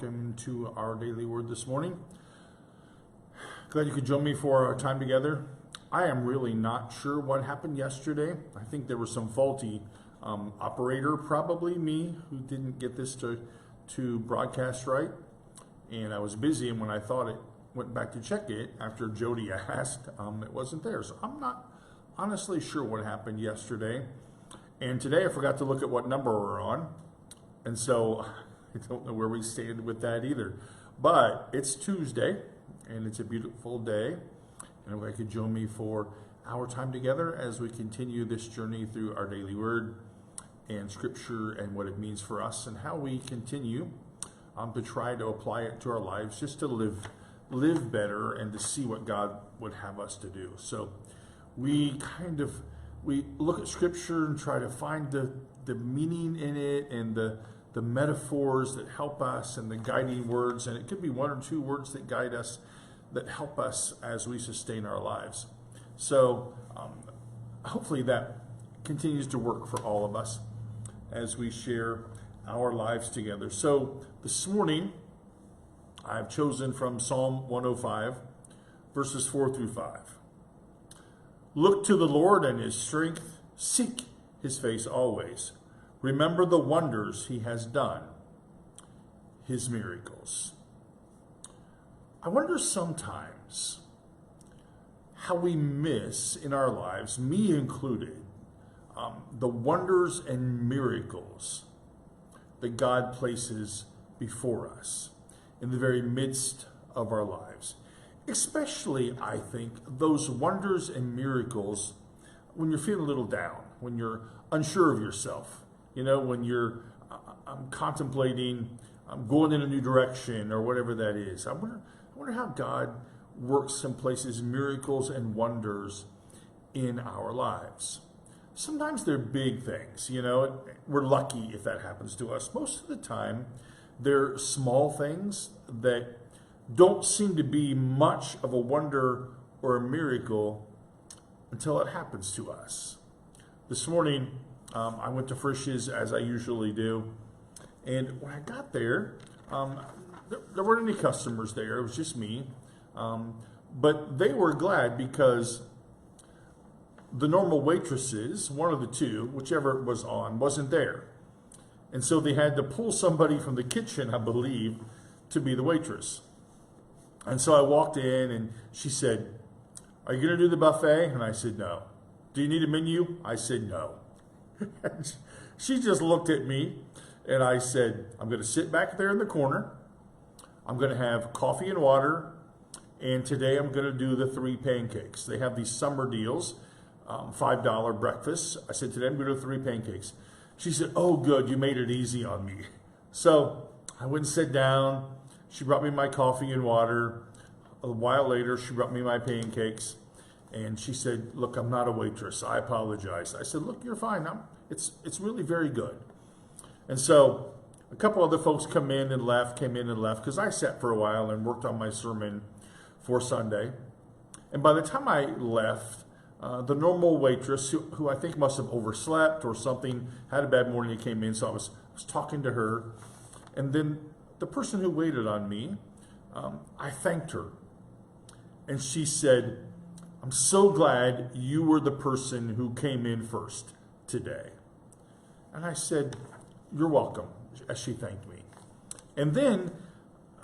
welcome to our daily word this morning. Glad you could join me for our time together. I am really not sure what happened yesterday. I think there was some faulty operator, probably me, who didn't get this to broadcast right. And I was busy, and when I thought it went back to check it, after Jody asked, it wasn't there. So I'm not honestly sure what happened yesterday. And today I forgot to look at what number we're on. And so I don't know where we stand with that either. But it's Tuesday, and it's a beautiful day. And I could join me for our time together as we continue this journey through our daily word and scripture and what it means for us and how we continue to try to apply it to our lives, just to live better and to see what God would have us to do. So we look at scripture and try to find the meaning in it and the metaphors that help us and the guiding words. And it could be one or two words that guide us, that help us as we sustain our lives. So hopefully that continues to work for all of us as we share our lives together. So this morning, I've chosen from Psalm 105, verses 4 through 5. Look to the Lord and his strength. Seek his face always. Remember the wonders he has done, his miracles. I wonder sometimes how we miss in our lives, me included, the wonders and miracles that God places before us in the very midst of our lives. Especially, I think, those wonders and miracles when you're feeling a little down, when you're unsure of yourself, when you're contemplating going in a new direction or whatever that is. I wonder how God works in places miracles and wonders in our lives. Sometimes they're big things, we're lucky if that happens to us. Most of the time, they're small things that don't seem to be much of a wonder or a miracle until it happens to us. This morning, I went to Frisch's as I usually do, and when I got there, there weren't any customers there. It was just me, but they were glad because the normal waitresses, one of the two, whichever was on, wasn't there. And so they had to pull somebody from the kitchen, I believe, to be the waitress. And so I walked in and she said, "Are you going to do the buffet?" And I said, "No." "Do you need a menu?" I said, "No." And she just looked at me and I said, "I'm going to sit back there in the corner. I'm going to have coffee and water. And today I'm going to do the 3 pancakes. They have these summer deals, $5 breakfast." I said, "Today I'm going to do 3 pancakes." She said, "Oh, good, you made it easy on me." So I went and sat down. She brought me my coffee and water. A while later, she brought me my pancakes. And she said, "Look, I'm not a waitress. I apologize." I said, "Look, you're fine. It's really very good." And so a couple other folks came in and left, because I sat for a while and worked on my sermon for Sunday. And by the time I left, the normal waitress, who I think must have overslept or something, had a bad morning and came in, so I was talking to her. And then the person who waited on me, I thanked her. And she said, "I'm so glad you were the person who came in first today." And I said, "You're welcome," as she thanked me. And then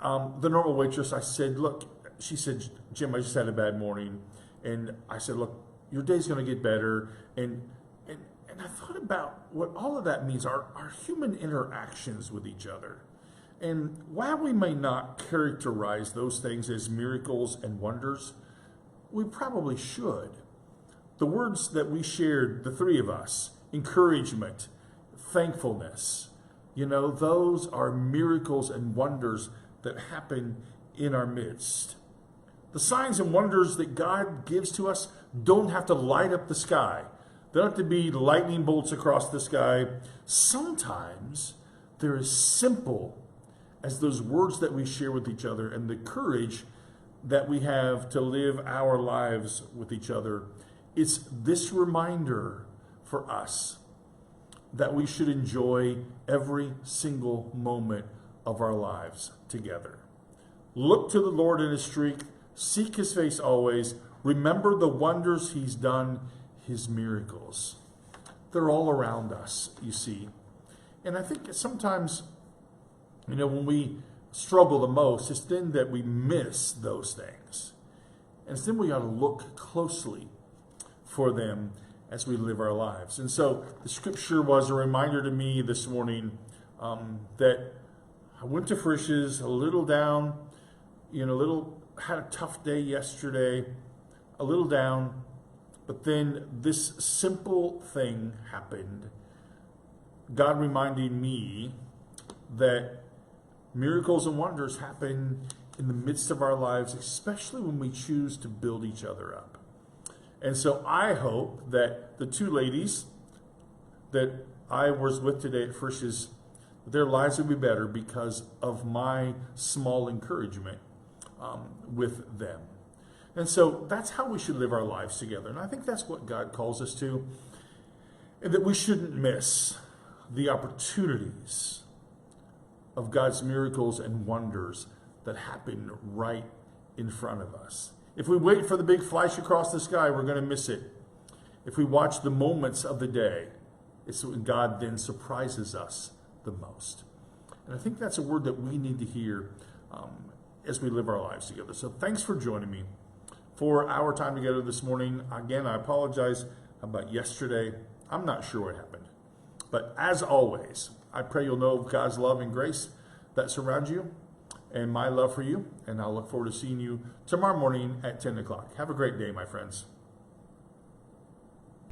the normal waitress, I said, "Look," she said, "Jim, I just had a bad morning." And I said, "Look, your day's going to get better." And I thought about what all of that means, our human interactions with each other. And while we may not characterize those things as miracles and wonders, we probably should. The words that we shared, the 3 of us, encouragement, thankfulness, those are miracles and wonders that happen in our midst. The signs and wonders that God gives to us don't have to light up the sky. They don't have to be lightning bolts across the sky. Sometimes they're as simple as those words that we share with each other and the courage that we have to live our lives with each other. It's this reminder for us that we should enjoy every single moment of our lives together. Look to the Lord in his strength. Seek his face always. Remember the wonders he's done, his miracles. They're all around us, you see. And I think sometimes, when we struggle the most, it's then that we miss those things. And it's then we ought to look closely for them as we live our lives. And so the scripture was a reminder to me this morning that I went to Frisch's a little down, had a tough day yesterday, a little down, but then this simple thing happened. God reminding me that miracles and wonders happen in the midst of our lives, especially when we choose to build each other up. And so I hope that the two ladies that I was with today at Frisch's, their lives will be better because of my small encouragement with them. And so that's how we should live our lives together. And I think that's what God calls us to. And that we shouldn't miss the opportunities of God's miracles and wonders that happen right in front of us. If we wait for the big flash across the sky, we're going to miss it. If we watch the moments of the day, it's when God then surprises us the most. And I think that's a word that we need to hear as we live our lives together. So thanks for joining me for our time together this morning. Again, I apologize about yesterday. I'm not sure what happened. But as always, I pray you'll know of God's love and grace that surrounds you and my love for you. And I'll look forward to seeing you tomorrow morning at 10 o'clock. Have a great day, my friends.